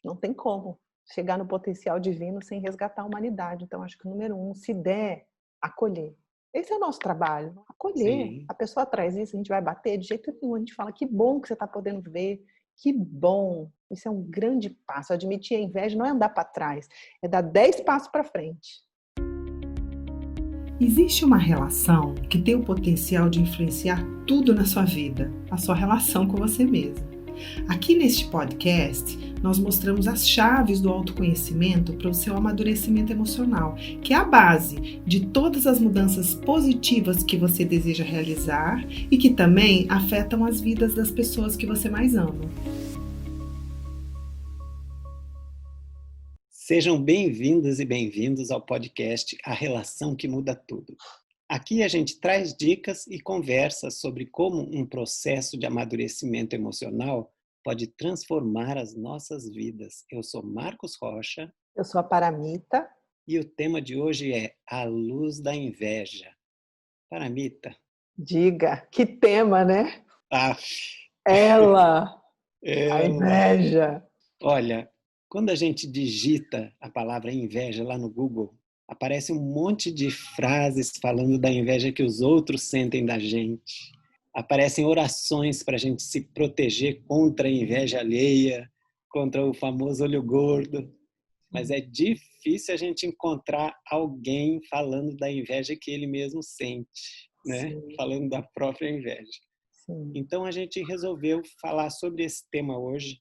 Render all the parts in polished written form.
Não tem como chegar no potencial divino sem resgatar a humanidade. Então, acho que o número 1, se der, acolher. Esse é o nosso trabalho, acolher. Sim. A pessoa traz isso, a gente vai bater de jeito nenhum. A gente fala, que bom que você está podendo ver, que bom. Isso é um grande passo. Admitir a inveja não é andar para trás, é dar 10 passos para frente. Existe uma relação que tem o potencial de influenciar tudo na sua vida, a sua relação com você mesma. Aqui neste podcast, nós mostramos as chaves do autoconhecimento para o seu amadurecimento emocional, que é a base de todas as mudanças positivas que você deseja realizar e que também afetam as vidas das pessoas que você mais ama. Sejam bem-vindas e bem-vindos ao podcast A Relação que Muda Tudo. Aqui a gente traz dicas e conversa sobre como um processo de amadurecimento emocional pode transformar as nossas vidas. Eu sou Marcos Rocha. Eu sou a Paramita. E o tema de hoje é A Luz da Inveja. Paramita. Diga, que tema, né? Ela. A inveja. Olha, quando a gente digita a palavra inveja lá no Google, aparece um monte de frases falando da inveja que os outros sentem da gente. Aparecem orações para a gente se proteger contra a inveja alheia, contra o famoso olho gordo. Mas é difícil a gente encontrar alguém falando da inveja que ele mesmo sente, né? Sim. Falando da própria inveja. Sim. Então a gente resolveu falar sobre esse tema hoje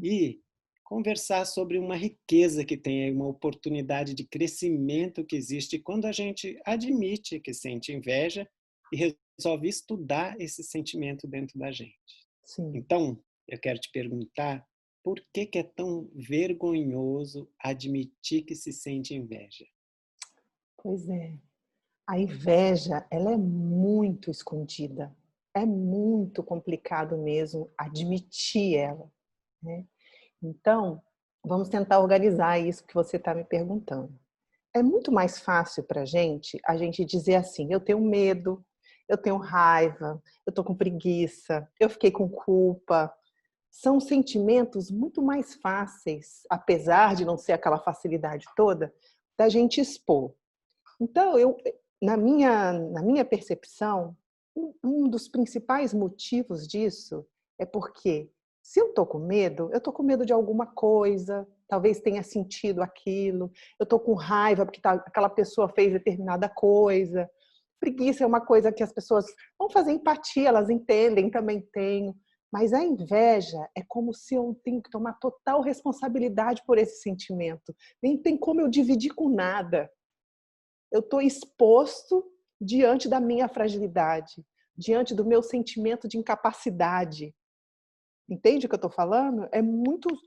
e conversar sobre uma riqueza que tem aí, uma oportunidade de crescimento que existe quando a gente admite que sente inveja e resolve estudar esse sentimento dentro da gente. Sim. Então, eu quero te perguntar, por que é tão vergonhoso admitir que se sente inveja? Pois é. A inveja, ela é muito escondida. É muito complicado mesmo admitir ela, né? Então, vamos tentar organizar isso que você está me perguntando. É muito mais fácil para a gente dizer assim, eu tenho medo, eu tenho raiva, eu estou com preguiça, eu fiquei com culpa. São sentimentos muito mais fáceis, apesar de não ser aquela facilidade toda, da gente expor. Então, na minha percepção, um dos principais motivos disso é porque se eu estou com medo, eu estou com medo de alguma coisa, talvez tenha sentido aquilo, eu estou com raiva porque aquela pessoa fez determinada coisa. Preguiça é uma coisa que as pessoas vão fazer empatia, elas entendem, também tenho. Mas a inveja é como se eu tenho que tomar total responsabilidade por esse sentimento. Nem tem como eu dividir com nada. Eu estou exposto diante da minha fragilidade, diante do meu sentimento de incapacidade. Entende o que eu estou falando?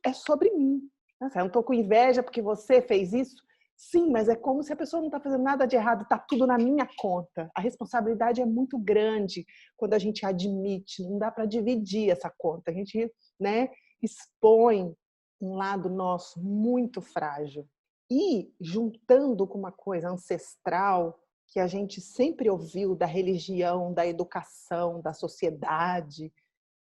É sobre mim. Eu não estou com inveja porque você fez isso. Sim, mas é como se a pessoa não está fazendo nada de errado, está tudo na minha conta. A responsabilidade é muito grande quando a gente admite, não dá para dividir essa conta. A gente, né, expõe um lado nosso muito frágil. E juntando com uma coisa ancestral que a gente sempre ouviu da religião, da educação, da sociedade,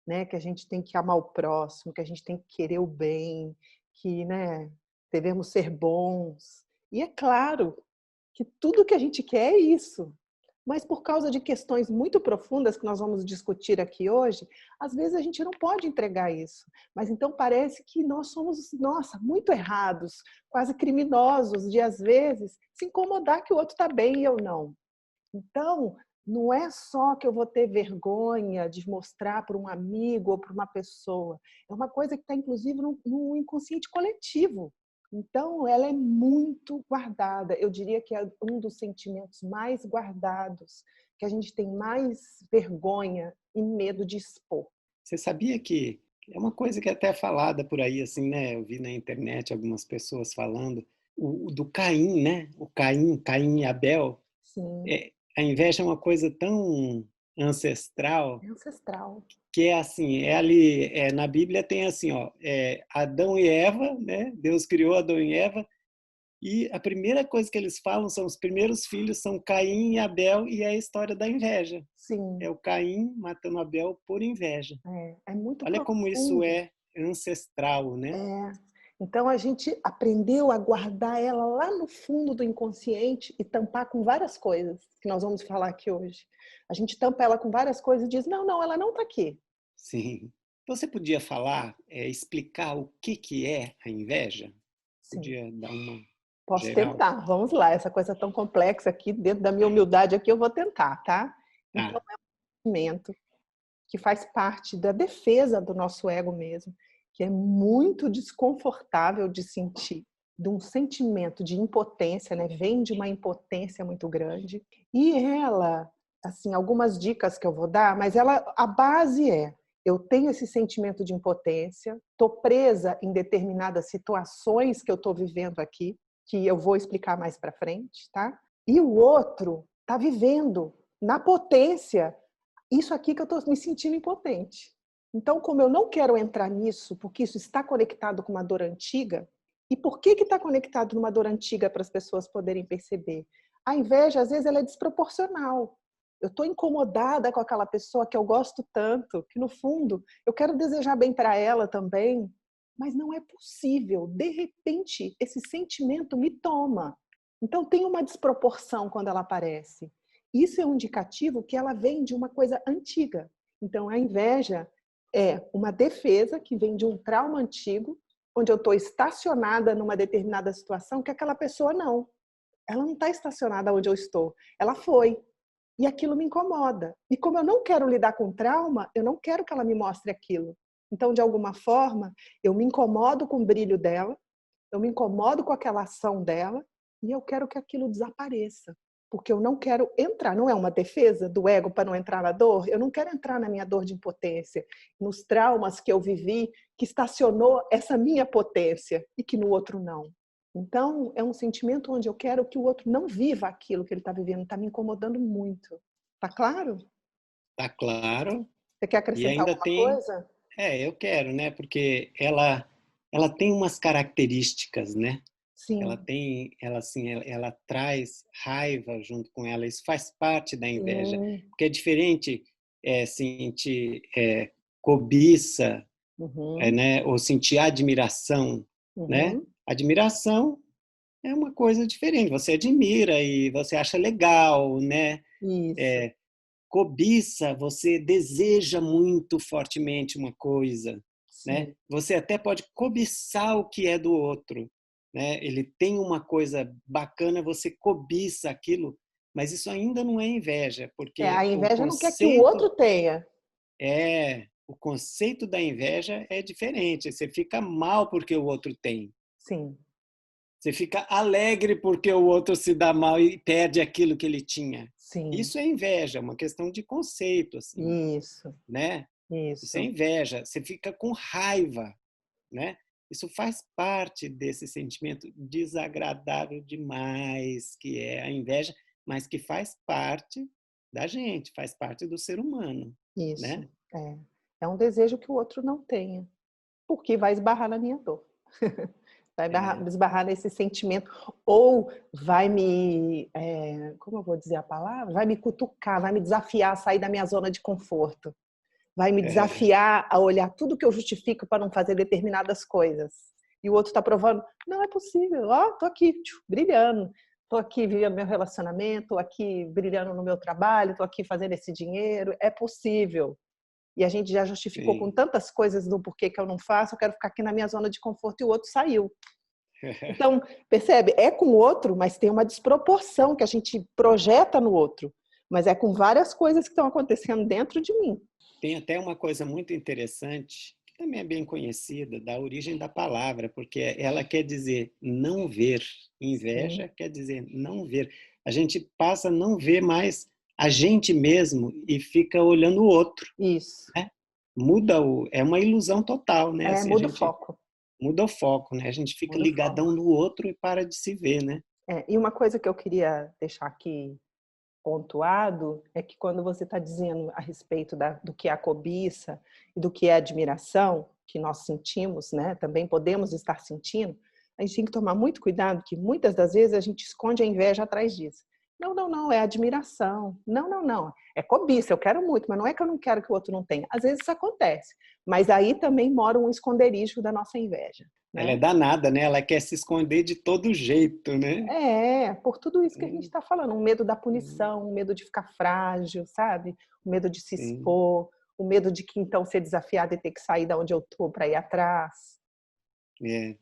né, que a gente tem que amar o próximo, que a gente tem que querer o bem, que, né, devemos ser bons. E é claro que tudo que a gente quer é isso. Mas por causa de questões muito profundas que nós vamos discutir aqui hoje, às vezes a gente não pode entregar isso. Mas então parece que nós somos, nossa, muito errados, quase criminosos de, às vezes, se incomodar que o outro está bem e eu não. Então, não é só que eu vou ter vergonha de mostrar para um amigo ou para uma pessoa. É uma coisa que está, inclusive, no inconsciente coletivo. Então, ela é muito guardada. Eu diria que é um dos sentimentos mais guardados, que a gente tem mais vergonha e medo de expor. Você sabia que é uma coisa que é até falada por aí, assim, né? Eu vi na internet algumas pessoas falando do Caim, né? O Caim e Abel. Sim. A inveja é uma coisa tão ancestral É ancestral. que é assim, ali, na Bíblia tem assim, ó, Adão e Eva, né? Deus criou Adão e Eva, e a primeira coisa que eles falam são os primeiros filhos são Caim e Abel, e é a história da inveja. Sim. É o Caim matando Abel por inveja. É muito Olha como isso profundo. é ancestral, né? É. Então a gente aprendeu a guardar ela lá no fundo do inconsciente e tampar com várias coisas que nós vamos falar aqui hoje. A gente tampa ela com várias coisas e diz, não, ela não está aqui. Sim. Você podia falar, explicar o que é a inveja? Sim. Podia dar uma Posso geral? tentar, vamos lá. Essa coisa tão complexa aqui, dentro da minha humildade aqui, eu vou tentar, tá? Então é um sentimento que faz parte da defesa do nosso ego mesmo, que é muito desconfortável de sentir, de um sentimento de impotência, né? Vem de uma impotência muito grande. E ela, assim, algumas dicas que eu vou dar, mas a base é, eu tenho esse sentimento de impotência, estou presa em determinadas situações que eu estou vivendo aqui, que eu vou explicar mais para frente, tá? E o outro está vivendo na potência isso aqui que eu estou me sentindo impotente. Então, como eu não quero entrar nisso, porque isso está conectado com uma dor antiga, e por que está conectado numa dor antiga para as pessoas poderem perceber? A inveja, às vezes, ela é desproporcional. Eu estou incomodada com aquela pessoa que eu gosto tanto, que no fundo eu quero desejar bem para ela também, mas não é possível. De repente, esse sentimento me toma. Então, tem uma desproporção quando ela aparece. Isso é um indicativo que ela vem de uma coisa antiga. Então, a inveja é uma defesa que vem de um trauma antigo, onde eu estou estacionada numa determinada situação que aquela pessoa não. Ela não está estacionada onde eu estou. Ela foi. E aquilo me incomoda. E como eu não quero lidar com trauma, eu não quero que ela me mostre aquilo. Então, de alguma forma, eu me incomodo com o brilho dela, eu me incomodo com aquela ação dela e eu quero que aquilo desapareça. Porque eu não quero entrar, não é uma defesa do ego para não entrar na dor? Eu não quero entrar na minha dor de impotência, nos traumas que eu vivi, que estacionou essa minha potência e que no outro não. Então, é um sentimento onde eu quero que o outro não viva aquilo que ele está vivendo, está me incomodando muito. Tá claro? Tá claro. Você quer E acrescentar ainda alguma tem, coisa? eu quero, né? Porque ela tem umas características, né? Ela Sim. tem, ela assim, ela traz raiva junto com ela. Isso faz parte da inveja, Sim. porque é diferente sentir cobiça, Uhum. né? Ou sentir admiração, né? Uhum. Admiração é uma coisa diferente. Você admira e você acha legal, né? Isso. Cobiça, você deseja muito fortemente uma coisa, né? Sim. Você até pode cobiçar o que é do outro, né? Ele tem uma coisa bacana, você cobiça aquilo, mas isso ainda não é inveja, A porque inveja não quer que o outro tenha. o conceito da inveja é diferente. Você fica mal porque o outro tem. Sim. Você fica alegre porque o outro se dá mal e perde aquilo que ele tinha. Sim. Isso é inveja, é uma questão de conceito, assim, Isso. né? Isso é Isso. inveja. Você fica com raiva, né? Isso faz parte desse sentimento desagradável demais, que é a inveja, mas que faz parte da gente, faz parte do ser humano, né? Isso. É um desejo que o outro não tenha, porque vai esbarrar na minha dor. Vai É, esbarrar nesse sentimento, ou vai como eu vou dizer a palavra? Vai me cutucar, vai me desafiar a sair da minha zona de conforto. Vai me é, desafiar a olhar tudo que eu justifico para não fazer determinadas coisas. E o outro está provando, não é possível, tô aqui, brilhando. Estou aqui vivendo meu relacionamento, estou aqui brilhando no meu trabalho, estou aqui fazendo esse dinheiro, é possível. E a gente já justificou com sim. tantas coisas do porquê que eu não faço, eu quero ficar aqui na minha zona de conforto e o outro saiu. Então, percebe? É com o outro, mas tem uma desproporção que a gente projeta no outro. Mas é com várias coisas que estão acontecendo dentro de mim. Tem até uma coisa muito interessante, que também é bem conhecida, da origem da palavra, porque ela quer dizer não ver. Sim. Inveja quer dizer não ver. A gente passa a não ver mais a gente mesmo e fica olhando o outro, Isso. né? É uma ilusão total, né? Assim, a Muda o gente foco. muda o foco, né? A gente fica Muda o foco. ligadão no outro e para de se ver, né? E uma coisa que eu queria deixar aqui pontuado é que quando você está dizendo a respeito do que é a cobiça e do que é a admiração, que nós sentimos, né? Também podemos estar sentindo, a gente tem que tomar muito cuidado, que muitas das vezes a gente esconde a inveja atrás disso. Não, é admiração. Não. É cobiça, eu quero muito, mas não é que eu não quero que o outro não tenha. Às vezes isso acontece, mas aí também mora um esconderijo da nossa inveja. Ela é né? danada, né? Ela quer se esconder de todo jeito, né? Por tudo isso que a gente Hum, está falando, um medo da hum, punição, um medo de ficar frágil, sabe? O medo de se sim. expor, o medo de que então ser desafiada e ter que sair da onde eu tô para ir atrás. É.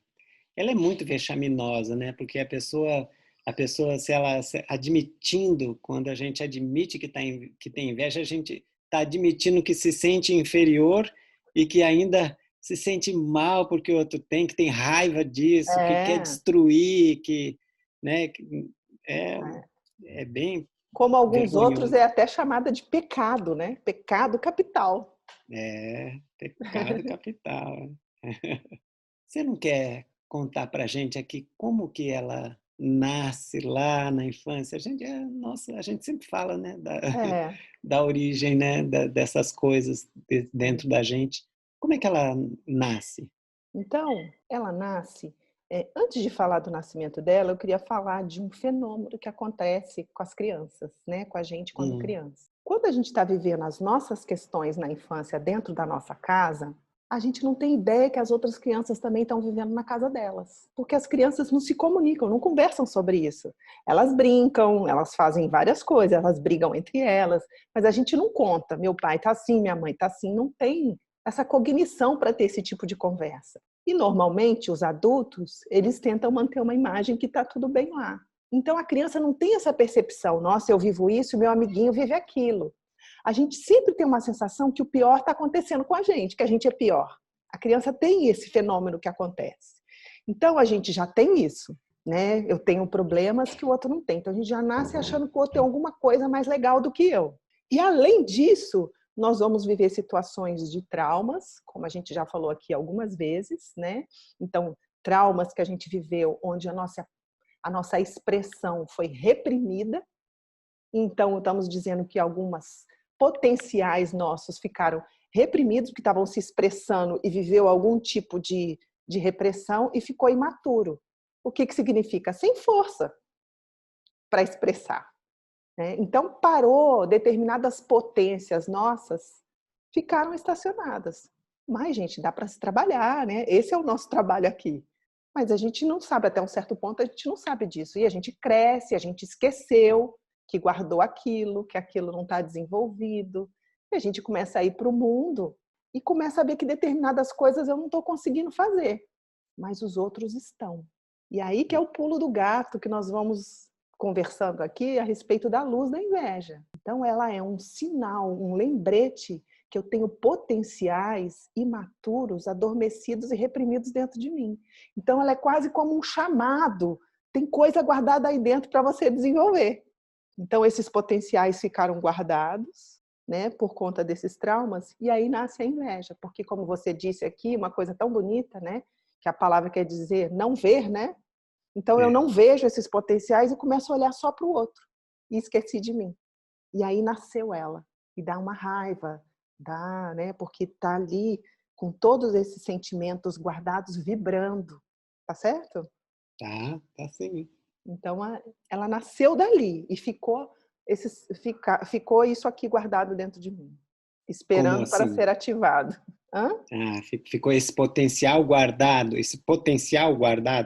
Ela é muito vexaminosa, né? Porque a pessoa, se ela admitindo, quando a gente admite que tem inveja, a gente está admitindo que se sente inferior e que ainda se sente mal porque o outro tem, que tem raiva disso, que quer É, destruir, né? É, é. é bem Como alguns outros vergonhoso. é até chamada de pecado, né? Pecado capital. É, pecado capital. Você não quer contar para a gente aqui como que ela nasce lá na infância? Nossa, a gente sempre fala, né, da, É, da origem, né, dessas coisas sim. dentro da gente. Como é que ela nasce? Então, ela nasce. Antes de falar do nascimento dela, eu queria falar de um fenômeno que acontece com as crianças, né? Com a gente quando Hum, criança. Quando a gente está vivendo as nossas questões na infância dentro da nossa casa, a gente não tem ideia que as outras crianças também estão vivendo na casa delas. Porque as crianças não se comunicam, não conversam sobre isso. Elas brincam, elas fazem várias coisas, elas brigam entre elas, mas a gente não conta. Meu pai está assim, minha mãe está assim, não tem essa cognição para ter esse tipo de conversa. E normalmente os adultos, eles tentam manter uma imagem que está tudo bem lá. Então a criança não tem essa percepção, nossa, eu vivo isso, meu amiguinho vive aquilo. A gente sempre tem uma sensação que o pior está acontecendo com a gente, que a gente é pior. A criança tem esse fenômeno que acontece. Então a gente já tem isso, né? Eu tenho problemas que o outro não tem. Então a gente já nasce achando que o outro tem alguma coisa mais legal do que eu. E além disso, nós vamos viver situações de traumas, como a gente já falou aqui algumas vezes, né? Então, traumas que a gente viveu onde a nossa expressão foi reprimida. Então, estamos dizendo que algumas potenciais nossos ficaram reprimidos, porque estavam se expressando e viveu algum tipo de repressão e ficou imaturo. O que significa? Sem força para expressar. Né? Então, parou, determinadas potências nossas ficaram estacionadas. Mas, gente, dá para se trabalhar, né? Esse é o nosso trabalho aqui. Mas a gente não sabe, até um certo ponto, a gente não sabe disso. E a gente cresce, a gente esqueceu que guardou aquilo, que aquilo não está desenvolvido. E a gente começa a ir para o mundo e começa a ver que determinadas coisas eu não estou conseguindo fazer, mas os outros estão. E aí que é o pulo do gato que nós vamos conversando aqui a respeito da luz da inveja. Então, ela é um sinal, um lembrete que eu tenho potenciais imaturos, adormecidos e reprimidos dentro de mim. Então, ela é quase como um chamado. Tem coisa guardada aí dentro para você desenvolver. Então, esses potenciais ficaram guardados, né, por conta desses traumas, e aí nasce a inveja, porque como você disse aqui, uma coisa tão bonita, né, que a palavra quer dizer não ver, né? Então eu é, não vejo esses potenciais e começo a olhar só para o outro e esqueci de mim. E aí nasceu ela e dá uma raiva, dá, né? Porque tá ali com todos esses sentimentos guardados vibrando, tá certo? tá sim. Então ela nasceu dali e ficou isso aqui guardado dentro de mim, Como esperando para assim? ser ativado. Hã? Ficou esse potencial guardado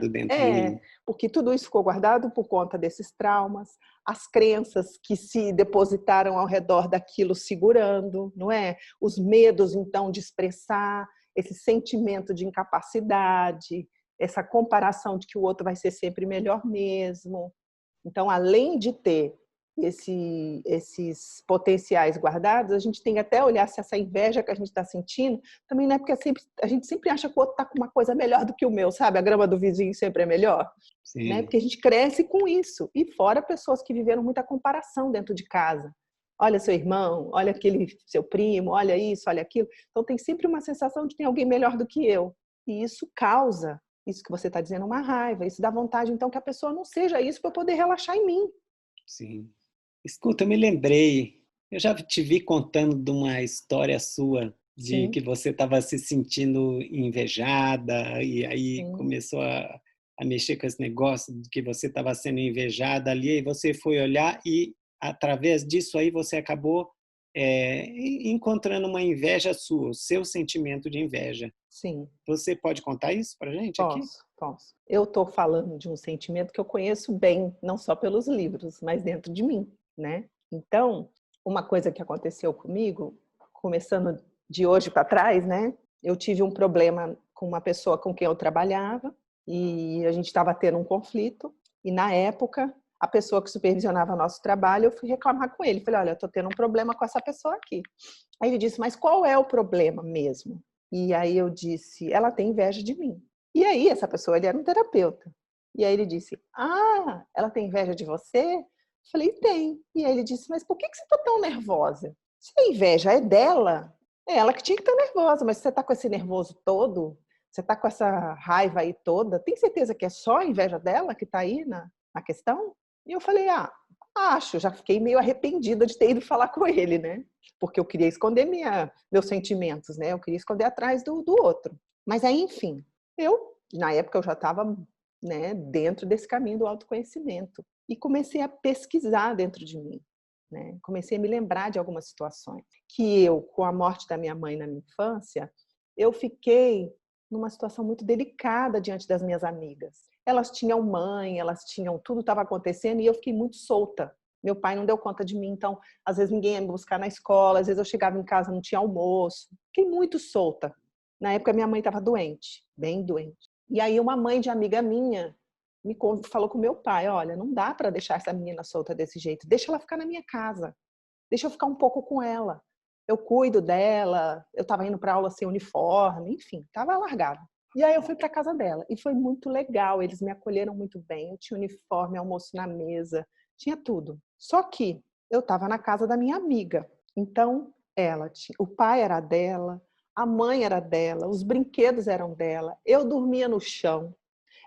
dentro de É, mim. porque tudo isso ficou guardado por conta desses traumas, as crenças que se depositaram ao redor daquilo segurando, não é? Os medos, então, de expressar, esse sentimento de incapacidade, essa comparação de que o outro vai ser sempre melhor mesmo. Então, além de ter esses potenciais guardados, a gente tem que até olhar se essa inveja que a gente está sentindo, também não é porque a gente sempre acha que o outro está com uma coisa melhor do que o meu, sabe? A grama do vizinho sempre é melhor, né? Sim. Porque a gente cresce com isso. E fora pessoas que viveram muita comparação dentro de casa. Olha seu irmão, olha aquele seu primo, olha isso, olha aquilo. Então tem sempre uma sensação de que tem alguém melhor do que eu. E isso causa, isso que você está dizendo, uma raiva. Isso dá vontade, então, que a pessoa não seja isso para eu poder relaxar em mim. Sim. Escuta, eu me lembrei, eu já te vi contando de uma história sua, de Sim, que você estava se sentindo invejada, e aí sim. começou a mexer com esse negócio de que você estava sendo invejada ali, e você foi olhar e, através disso aí, você acabou encontrando uma inveja sua, o seu sentimento de inveja. Sim. Você pode contar isso pra gente aqui? Posso. Eu estou falando de um sentimento que eu conheço bem, não só pelos livros, mas dentro de mim, né? Então, uma coisa que aconteceu comigo, começando de hoje para trás, né? Eu tive um problema com uma pessoa com quem eu trabalhava e a gente estava tendo um conflito. E na época, a pessoa que supervisionava nosso trabalho, eu fui reclamar com ele. Falei, olha, eu estou tendo um problema com essa pessoa aqui. Aí ele disse, mas qual é o problema mesmo? E aí eu disse, ela tem inveja de mim. E aí essa pessoa, ele era um terapeuta. E aí ele disse, ela tem inveja de você? Eu falei, tem. E aí ele disse, mas por que você está tão nervosa? Se a inveja é dela, é ela que tinha que estar nervosa, mas você está com esse nervoso todo, você está com essa raiva aí toda, tem certeza que é só a inveja dela que está aí na questão? E eu falei, acho, já fiquei meio arrependida de ter ido falar com ele, né? Porque eu queria esconder meus sentimentos, né? Eu queria esconder atrás do outro. Mas aí, enfim, na época eu já estava, né, dentro desse caminho do autoconhecimento e comecei a pesquisar dentro de mim, né? Comecei a me lembrar de algumas situações que eu, com a morte da minha mãe na minha infância, eu fiquei numa situação muito delicada diante das minhas amigas. Elas tinham mãe, elas tinham tudo estava acontecendo e eu fiquei muito solta. Meu pai não deu conta de mim, então às vezes ninguém ia me buscar na escola, às vezes eu chegava em casa não tinha almoço. Fiquei muito solta. Na época minha mãe estava doente, bem doente. E aí uma mãe de amiga minha falou com meu pai, olha, não dá para deixar essa menina solta desse jeito, deixa ela ficar na minha casa, deixa eu ficar um pouco com ela. Eu cuido dela, eu estava indo para aula sem uniforme, enfim, estava largada. E aí eu fui para casa dela e foi muito legal, eles me acolheram muito bem, eu tinha uniforme, almoço na mesa, tinha tudo. Só que eu estava na casa da minha amiga, então o pai era dela, a mãe era dela, os brinquedos eram dela, eu dormia no chão,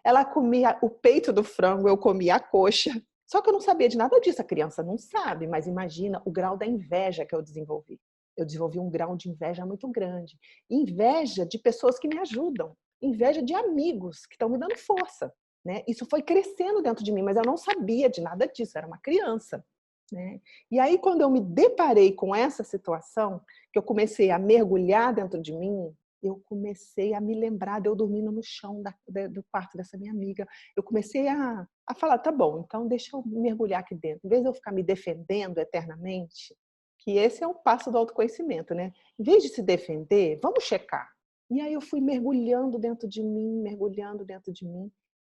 ela comia o peito do frango, eu comia a coxa. Só que eu não sabia de nada disso, a criança não sabe, mas imagina o grau da inveja que eu desenvolvi. Eu desenvolvi um grau de inveja muito grande. Inveja de pessoas que me ajudam, inveja de amigos que estão me dando força, né? Isso foi crescendo dentro de mim, mas eu não sabia de nada disso, era uma criança, né? E aí, quando eu me deparei com essa situação, que eu comecei a mergulhar dentro de mim, eu comecei a me lembrar de eu dormindo no chão do quarto dessa minha amiga. Eu comecei a falar, tá bom, então deixa eu mergulhar aqui dentro. Em vez de eu ficar me defendendo eternamente, que esse é o passo do autoconhecimento, né? Em vez de se defender, vamos checar. E aí eu fui mergulhando dentro de mim,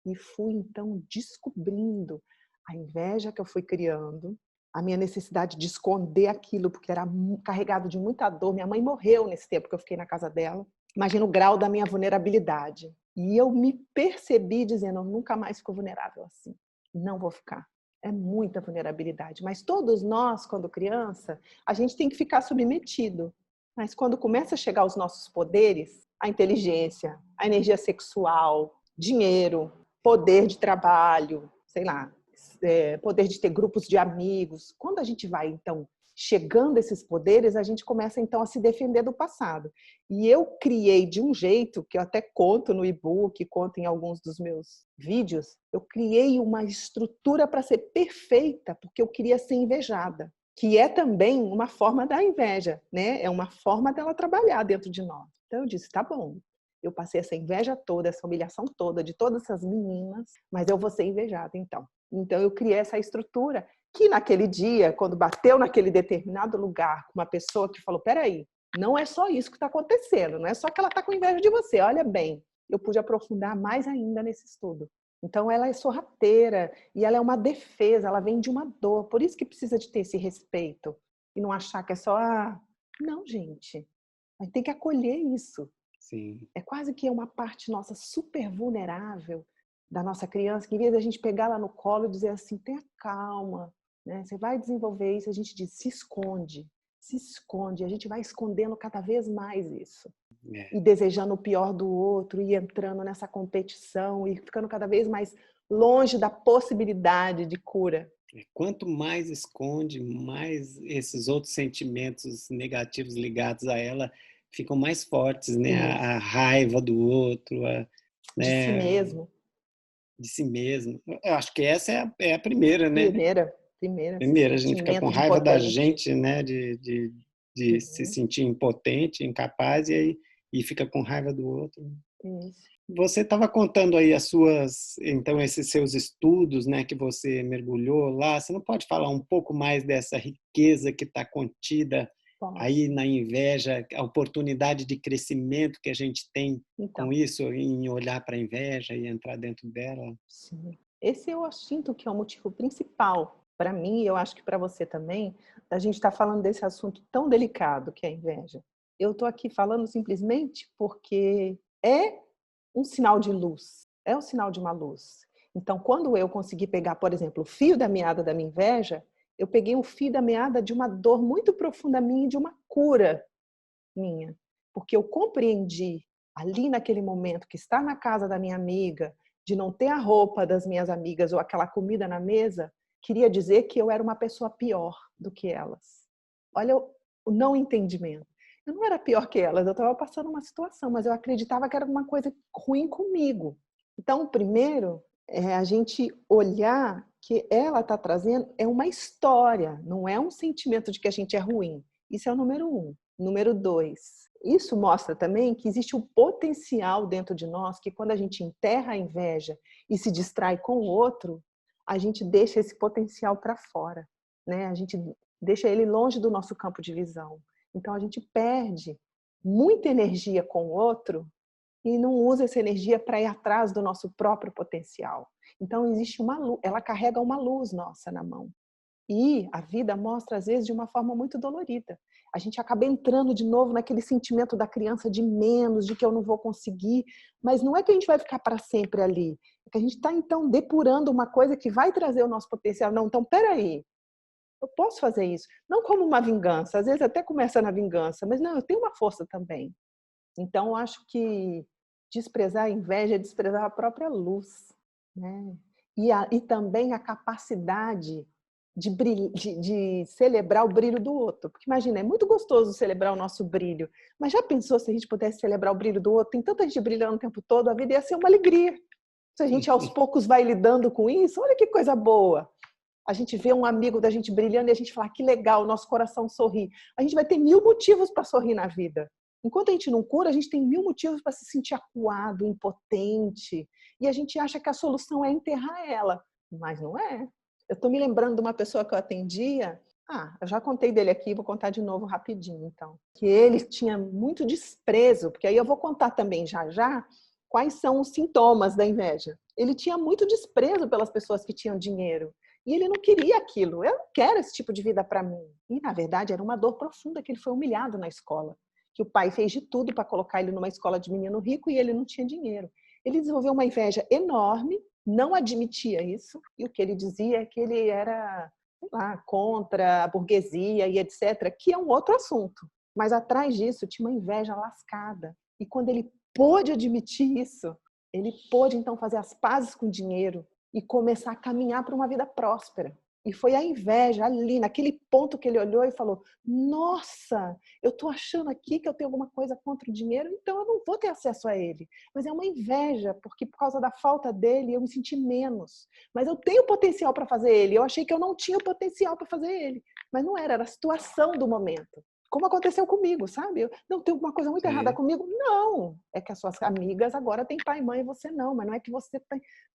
e fui então descobrindo a inveja que eu fui criando, a minha necessidade de esconder aquilo, porque era carregado de muita dor. Minha mãe morreu nesse tempo que eu fiquei na casa dela. Imagina o grau da minha vulnerabilidade. E eu me percebi dizendo, eu nunca mais fico vulnerável assim. Não vou ficar. É muita vulnerabilidade. Mas todos nós, quando criança, a gente tem que ficar submetido. Mas quando começa a chegar os nossos poderes, a inteligência, a energia sexual, dinheiro, poder de trabalho, sei lá, poder de ter grupos de amigos. Quando a gente vai, então, chegando a esses poderes, a gente começa, então, a se defender do passado. E eu criei de um jeito, que eu até conto no e-book, conto em alguns dos meus vídeos, eu criei uma estrutura para ser perfeita, porque eu queria ser invejada, que é também uma forma da inveja, né? É uma forma dela trabalhar dentro de nós. Então eu disse, tá bom, eu passei essa inveja toda, essa humilhação toda de todas essas meninas, mas eu vou ser invejada, então. Então eu criei essa estrutura que naquele dia, quando bateu naquele determinado lugar com uma pessoa que falou, peraí, não é só isso que está acontecendo, não é só que ela está com inveja de você, olha bem, eu pude aprofundar mais ainda nesse estudo. Então ela é sorrateira e ela é uma defesa, ela vem de uma dor, por isso que precisa de ter esse respeito e não achar que é só, não, gente, a gente tem que acolher isso. Sim. É quase que uma parte nossa super vulnerável da nossa criança, que em vez de a gente pegar lá no colo e dizer assim, tenha calma, né? Você vai desenvolver isso, a gente diz, se esconde, a gente vai escondendo cada vez mais isso. E desejando o pior do outro, e entrando nessa competição, e ficando cada vez mais longe da possibilidade de cura. Quanto mais esconde, mais esses outros sentimentos negativos ligados a ela ficam mais fortes, né? A raiva do outro, né? De si mesmo. De si mesmo. Eu acho que essa é a primeira, né? Primeira, a gente fica com raiva da gente, né? De se sentir impotente, incapaz, e aí e fica com raiva do outro. Isso. Você estava contando aí então esses seus estudos, né, que você mergulhou lá. Você não pode falar um pouco mais dessa riqueza que está contida aí Posso. na inveja, a oportunidade de crescimento que a gente tem com Então, isso, em olhar para a inveja e entrar dentro dela? sim. Esse eu sinto que é o motivo principal para mim, e eu acho que para você também, da gente estar falando desse assunto tão delicado que é a inveja. Eu estou aqui falando simplesmente porque é um sinal de luz, é um sinal de uma luz. Então, quando eu consegui pegar, por exemplo, o fio da meada da minha inveja, eu peguei o fio da meada de uma dor muito profunda minha e de uma cura minha. Porque eu compreendi ali naquele momento que estar na casa da minha amiga, de não ter a roupa das minhas amigas ou aquela comida na mesa, queria dizer que eu era uma pessoa pior do que elas. Olha o não entendimento. Eu não era pior que elas, eu estava passando uma situação, mas eu acreditava que era uma coisa ruim comigo. Então, primeiro, é a gente olhar que ela está trazendo é uma história, não é um sentimento de que a gente é ruim. Isso é o número 1. Número 2, isso mostra também que existe um potencial dentro de nós que quando a gente enterra a inveja e se distrai com o outro, a gente deixa esse potencial para fora, né? A gente deixa ele longe do nosso campo de visão. Então a gente perde muita energia com o outro e não usa essa energia para ir atrás do nosso próprio potencial. Então existe uma luz, ela carrega uma luz nossa na mão. E a vida mostra, às vezes, de uma forma muito dolorida. A gente acaba entrando de novo naquele sentimento da criança de menos, de que eu não vou conseguir. Mas não é que a gente vai ficar para sempre ali. É que a gente está, então, depurando uma coisa que vai trazer o nosso potencial. Não, então, peraí. Eu posso fazer isso. Não como uma vingança. Às vezes até começa na vingança. Mas não, eu tenho uma força também. Então, eu acho que desprezar a inveja é desprezar a própria luz, né? E também a capacidade de celebrar o brilho do outro. Porque imagina, é muito gostoso celebrar o nosso brilho, mas já pensou se a gente pudesse celebrar o brilho do outro? Tem tanta gente brilhando o tempo todo, a vida ia ser uma alegria. Se a gente aos poucos vai lidando com isso, olha que coisa boa. A gente vê um amigo da gente brilhando e a gente fala, que legal, nosso coração sorri. A gente vai ter 1000 motivos para sorrir na vida. Enquanto a gente não cura, a gente tem 1000 motivos para se sentir acuado, impotente. E a gente acha que a solução é enterrar ela. Mas não é. Eu estou me lembrando de uma pessoa que eu atendia. Eu já contei dele aqui, vou contar de novo rapidinho, então. Que ele tinha muito desprezo, porque aí eu vou contar também já já quais são os sintomas da inveja. Ele tinha muito desprezo pelas pessoas que tinham dinheiro. E ele não queria aquilo. Eu não quero esse tipo de vida para mim. E, na verdade, era uma dor profunda que ele foi humilhado na escola. Que o pai fez de tudo para colocar ele numa escola de menino rico e ele não tinha dinheiro. Ele desenvolveu uma inveja enorme, não admitia isso. E o que ele dizia é que ele era, sei lá, contra a burguesia e etc., que é um outro assunto. Mas atrás disso tinha uma inveja lascada. E quando ele pôde admitir isso, ele pôde, então, fazer as pazes com o dinheiro e começar a caminhar para uma vida próspera. E foi a inveja ali, naquele ponto que ele olhou e falou, nossa, eu estou achando aqui que eu tenho alguma coisa contra o dinheiro, então eu não vou ter acesso a ele. Mas é uma inveja, porque por causa da falta dele eu me senti menos. Mas eu tenho potencial para fazer ele. Eu achei que eu não tinha potencial para fazer ele. Mas não era a situação do momento. Como aconteceu comigo, sabe? Não, tem alguma coisa muito errada comigo? Não. É que as suas amigas agora têm pai e mãe e você não. Mas não é que você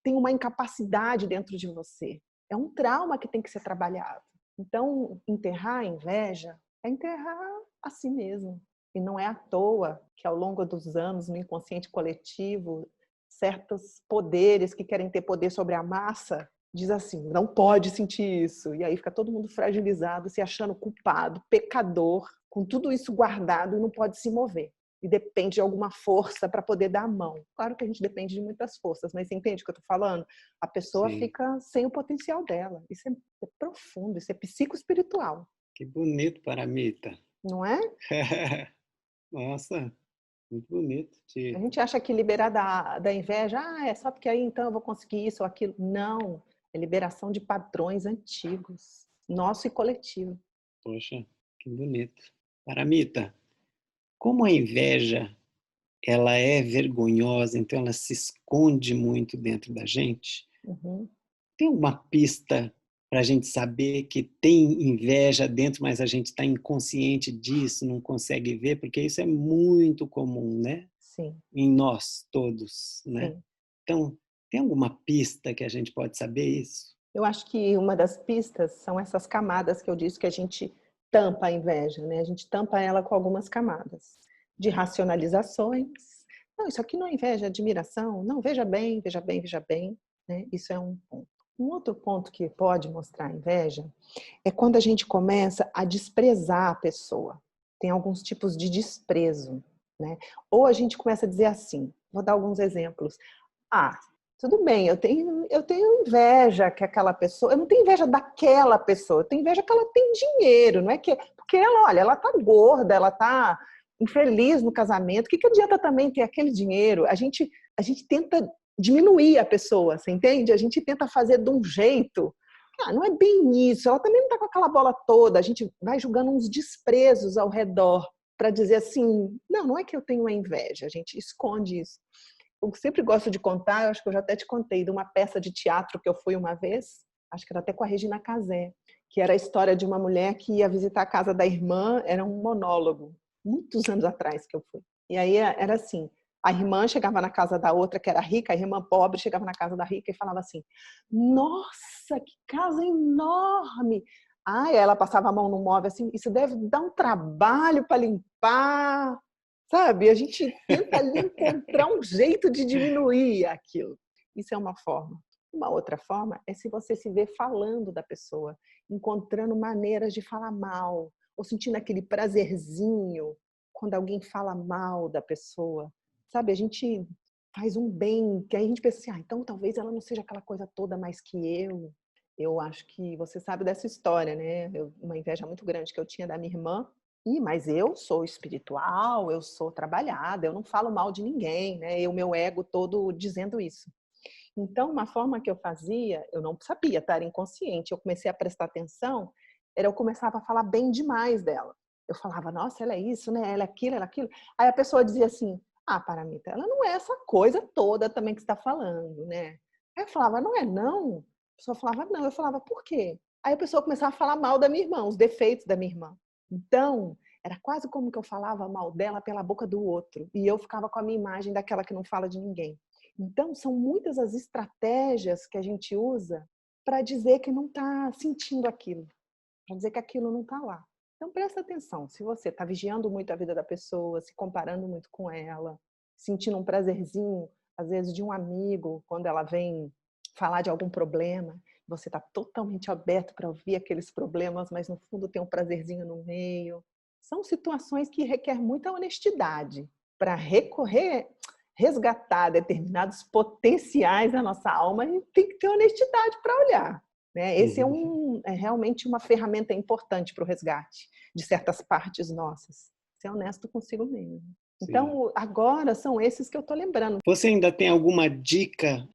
tem uma incapacidade dentro de você. É um trauma que tem que ser trabalhado. Então, enterrar a inveja é enterrar a si mesmo. E não é à toa que, ao longo dos anos, no inconsciente coletivo, certos poderes que querem ter poder sobre a massa diz assim, não pode sentir isso. E aí fica todo mundo fragilizado, se achando culpado, pecador, com tudo isso guardado e não pode se mover. E depende de alguma força para poder dar a mão. Claro que a gente depende de muitas forças, mas você entende o que eu estou falando? A pessoa Sim. fica sem o potencial dela. Isso é profundo, isso é psicoespiritual. Que bonito, Paramita. Não é? Nossa, muito bonito. A gente acha que liberar da inveja, é só porque aí então eu vou conseguir isso ou aquilo. Não, é liberação de padrões antigos, nosso e coletivo. Poxa, que bonito. Paramita, como a inveja ela é vergonhosa, então ela se esconde muito dentro da gente, Uhum. tem uma pista para a gente saber que tem inveja dentro, mas a gente está inconsciente disso, não consegue ver, porque isso é muito comum, né? Sim, Em nós todos, né? sim. Então, tem alguma pista que a gente pode saber isso? Eu acho que uma das pistas são essas camadas que eu disse que a gente tampa a inveja, né? A gente tampa ela com algumas camadas de racionalizações. Não, isso aqui não é inveja, é admiração. Não, veja bem, veja bem, veja bem, né? Isso é um ponto. Um outro ponto que pode mostrar inveja é quando a gente começa a desprezar a pessoa. Tem alguns tipos de desprezo, né? Ou a gente começa a dizer assim, vou dar alguns exemplos. Ah, tudo bem, eu tenho inveja que aquela pessoa, eu não tenho inveja daquela pessoa, eu tenho inveja que ela tem dinheiro, não é que, porque ela, olha, ela tá gorda, ela tá infeliz no casamento, o que adianta também ter aquele dinheiro? A gente tenta diminuir a pessoa, você entende? A gente tenta fazer de um jeito, não é bem isso, ela também não tá com aquela bola toda, a gente vai julgando uns desprezos ao redor para dizer assim, não é que eu tenho uma inveja, a gente esconde isso. Eu sempre gosto de contar, eu acho que eu já até te contei, de uma peça de teatro que eu fui uma vez, acho que era até com a Regina Casé, que era a história de uma mulher que ia visitar a casa da irmã, era um monólogo, muitos anos atrás que eu fui. E aí era assim, a irmã chegava na casa da outra, que era rica, a irmã pobre chegava na casa da rica e falava assim, nossa, que casa enorme! Ah, ela passava a mão no móvel assim, isso deve dar um trabalho para limpar. Sabe, a gente tenta ali encontrar um jeito de diminuir aquilo. Isso é uma forma. Uma outra forma é se você se vê falando da pessoa, encontrando maneiras de falar mal, ou sentindo aquele prazerzinho quando alguém fala mal da pessoa. Sabe, a gente faz um bem, que aí a gente pensa assim, então talvez ela não seja aquela coisa toda mais que eu. Eu acho que você sabe dessa história, né? Uma inveja muito grande que eu tinha da minha irmã, mas eu sou espiritual, eu sou trabalhada, eu não falo mal de ninguém, né? O meu ego todo dizendo isso. Então, uma forma que eu fazia, eu não sabia, tá? Era inconsciente. Eu comecei a prestar atenção, eu começava a falar bem demais dela. Eu falava, nossa, ela é isso, né? Ela é aquilo, ela é aquilo. Aí a pessoa dizia assim, Paramita, ela não é essa coisa toda também que você está falando, né? Aí eu falava, não é não? A pessoa falava, não. Eu falava, por quê? Aí a pessoa começava a falar mal da minha irmã, os defeitos da minha irmã. Então, era quase como que eu falava mal dela pela boca do outro. E eu ficava com a minha imagem daquela que não fala de ninguém. Então, são muitas as estratégias que a gente usa para dizer que não está sentindo aquilo, para dizer que aquilo não está lá. Então, presta atenção. Se você está vigiando muito a vida da pessoa, se comparando muito com ela, sentindo um prazerzinho, às vezes, de um amigo, quando ela vem falar de algum problema, você está totalmente aberto para ouvir aqueles problemas, mas no fundo tem um prazerzinho no meio. São situações que requerem muita honestidade para resgatar determinados potenciais da nossa alma, a gente tem que ter honestidade para olhar. Né? Esse é realmente uma ferramenta importante para o resgate de certas partes nossas. Ser honesto consigo mesmo. Sim. Então, agora são esses que eu estou lembrando. Você ainda tem alguma dica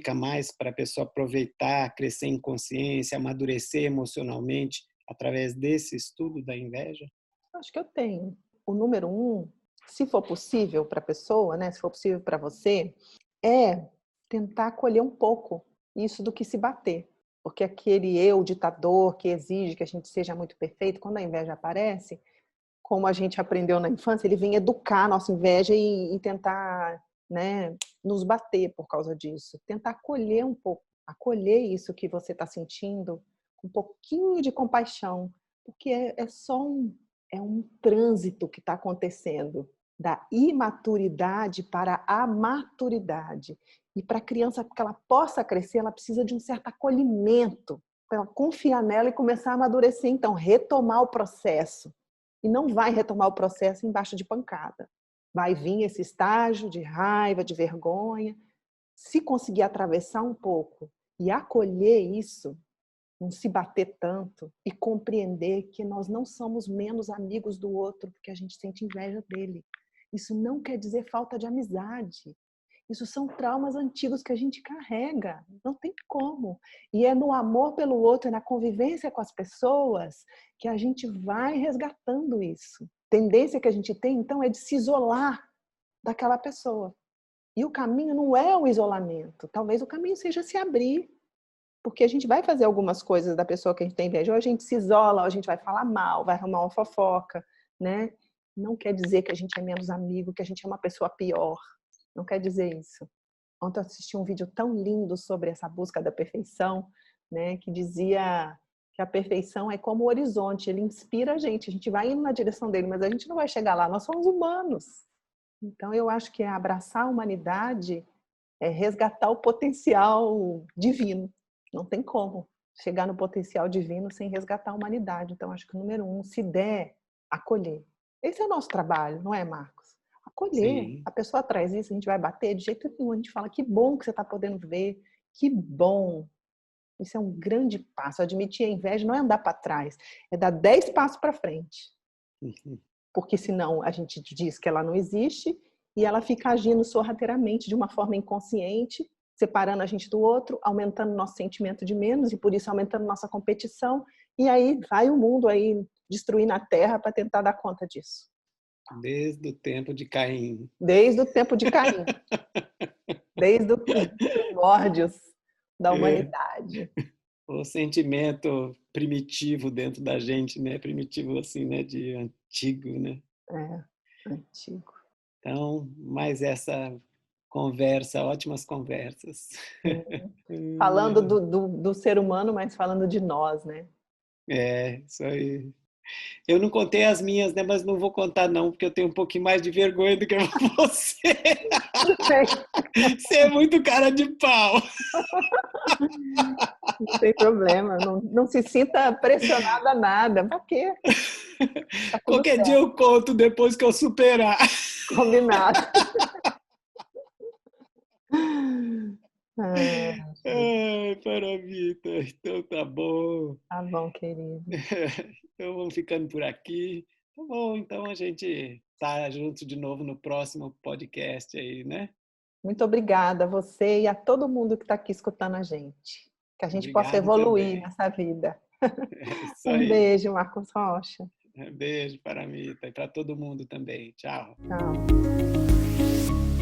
a mais para a pessoa aproveitar, crescer em consciência, amadurecer emocionalmente através desse estudo da inveja? Acho que eu tenho. O número 1, se for possível para a pessoa, né, se for possível para você, é tentar acolher um pouco isso do que se bater. Porque aquele eu ditador que exige que a gente seja muito perfeito, quando a inveja aparece, como a gente aprendeu na infância, ele vem educar a nossa inveja e tentar, né, nos bater por causa disso. Tentar acolher um pouco, acolher isso que você está sentindo, com um pouquinho de compaixão, porque é só um trânsito que está acontecendo da imaturidade para a maturidade. E para a criança, que ela possa crescer, ela precisa de um certo acolhimento, para ela confiar nela e começar a amadurecer, então, retomar o processo. E não vai retomar o processo embaixo de pancada. Vai vir esse estágio de raiva, de vergonha. Se conseguir atravessar um pouco e acolher isso, não se bater tanto e compreender que nós não somos menos amigos do outro porque a gente sente inveja dele. Isso não quer dizer falta de amizade. Isso são traumas antigos que a gente carrega, não tem como. E é no amor pelo outro, é na convivência com as pessoas que a gente vai resgatando isso. A tendência que a gente tem, então, é de se isolar daquela pessoa. E o caminho não é o isolamento. Talvez o caminho seja se abrir. Porque a gente vai fazer algumas coisas da pessoa que a gente tem inveja, ou a gente se isola, ou a gente vai falar mal, vai arrumar uma fofoca, né? Não quer dizer que a gente é menos amigo, que a gente é uma pessoa pior. Não quer dizer isso. Ontem eu assisti um vídeo tão lindo sobre essa busca da perfeição, né? Que dizia que a perfeição é como o horizonte, ele inspira a gente vai indo na direção dele, mas a gente não vai chegar lá, nós somos humanos. Então eu acho que abraçar a humanidade é resgatar o potencial divino. Não tem como chegar no potencial divino sem resgatar a humanidade. Então, acho que o número 1, se der, acolher. Esse é o nosso trabalho, não é, Marcos? Acolher. Sim. A pessoa traz isso, a gente vai bater de jeito nenhum. A gente fala, que bom que você está podendo ver, que bom. Isso é um grande passo. Admitir a inveja não é andar para trás, é dar 10 passos para frente. Uhum. Porque senão a gente diz que ela não existe e ela fica agindo sorrateiramente, de uma forma inconsciente, separando a gente do outro, aumentando nosso sentimento de menos e por isso aumentando nossa competição. E aí vai o mundo aí destruindo a Terra para tentar dar conta disso. Desde o tempo de Caim. Desde o tempo de Caim. Desde os primórdios da humanidade. O sentimento primitivo dentro da gente, né? Primitivo assim, né? De antigo, né? É, antigo. Então, mais essa conversa, ótimas conversas. Falando do ser humano, mas falando de nós, né? É, isso aí. Eu não contei as minhas, né? Mas não vou contar não, porque eu tenho um pouquinho mais de vergonha do que você. Você é muito cara de pau. Não tem problema, não se sinta pressionada a nada. Pra quê? Tá tudo Qualquer dia certo. eu conto depois que eu superar. Combinado. Ah, Ai, Paravita, então tá bom. tá bom, querido. Então vamos ficando por aqui. Tá bom, então a gente tá junto de novo no próximo podcast aí, né? Muito obrigada a você e a todo mundo que está aqui escutando a gente. Que a gente possa Obrigado evoluir também. nessa vida. É isso Um aí. beijo, Marcos Rocha. Beijo, Paramita, e para todo mundo também. Tchau. Tchau.